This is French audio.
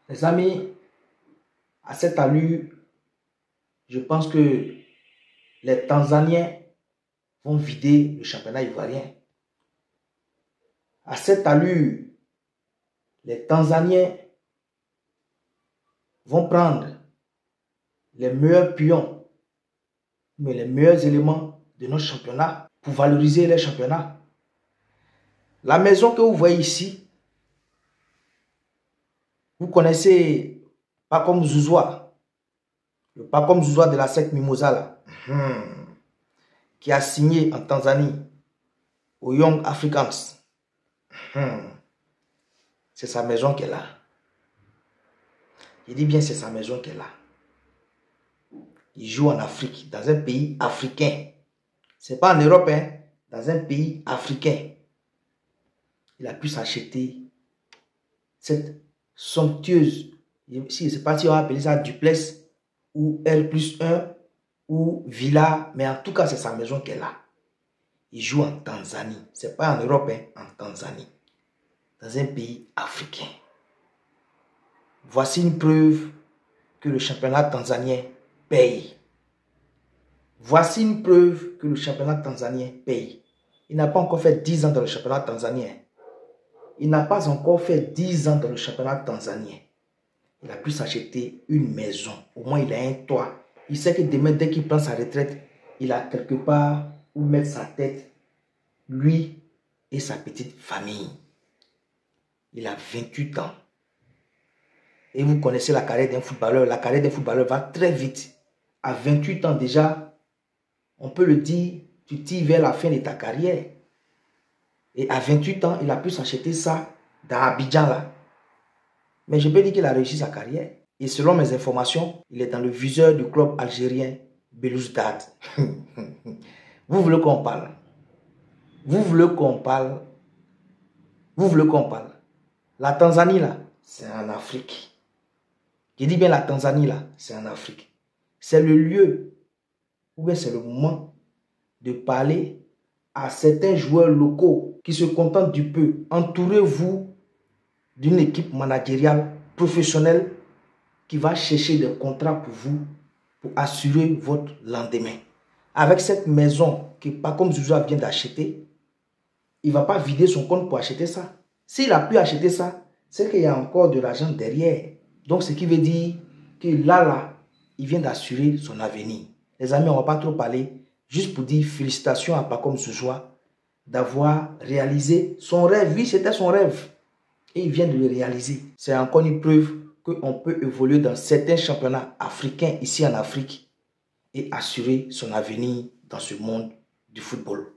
Les amis, à cette allure, je pense que les Tanzaniens vont vider le championnat ivoirien. À cette allure, les Tanzaniens vont prendre les meilleurs pions, mais les meilleurs éléments de notre championnat pour valoriser les championnats. La maison que vous voyez ici, vous connaissez Pacome Zouzoua, le Pacome Zouzoua de la secte Mimosa là, qui a signé en Tanzanie aux Young Africans. C'est sa maison qu'elle a. Je dis bien c'est sa maison qu'elle a. Il joue en Afrique, dans un pays africain. C'est pas en Europe, hein, dans un pays africain. Il a pu s'acheter cette somptueuse, si je ne sais pas si on va appeler ça duplex ou R+1 ou villa, mais en tout cas c'est sa maison qu'elle a. Il joue en Tanzanie, c'est pas en Europe, hein, en Tanzanie, dans un pays africain. Voici une preuve que le championnat tanzanien paye. Voici une preuve que le championnat tanzanien paye. Il n'a pas encore fait 10 ans dans le championnat tanzanien. Il n'a pas encore fait 10 ans dans le championnat tanzanien. Il a pu s'acheter une maison. Au moins, il a un toit. Il sait que demain, dès qu'il prend sa retraite, il a quelque part où mettre sa tête, lui et sa petite famille. Il a 28 ans. Et vous connaissez la carrière d'un footballeur. La carrière d'un footballeur va très vite. À 28 ans déjà, on peut le dire, tu tires vers la fin de ta carrière. Et à 28 ans, il a pu s'acheter ça dans Abidjan là. Mais je peux dire qu'il a réussi sa carrière. Et selon mes informations, il est dans le viseur du club algérien Belouizdad. Vous voulez qu'on parle? Vous voulez qu'on parle? Vous voulez qu'on parle? La Tanzanie là, c'est en Afrique. Je dis bien la Tanzanie là, c'est en Afrique. C'est le lieu, ou bien c'est le moment de parler à certains joueurs locaux qui se contentent du peu. Entourez-vous d'une équipe managériale professionnelle qui va chercher des contrats pour vous, pour assurer votre lendemain. Avec cette maison que Pacome Zouzoua vient d'acheter, il ne va pas vider son compte pour acheter ça. S'il a pu acheter ça, c'est qu'il y a encore de l'argent derrière. Donc, ce qui veut dire que là, il vient d'assurer son avenir. Les amis, on ne va pas trop parler. Juste pour dire félicitations à Pacome Zouzoua d'avoir réalisé son rêve. Oui, c'était son rêve. Et il vient de le réaliser. C'est encore une preuve qu'on peut évoluer dans certains championnats africains ici en Afrique et assurer son avenir dans ce monde du football.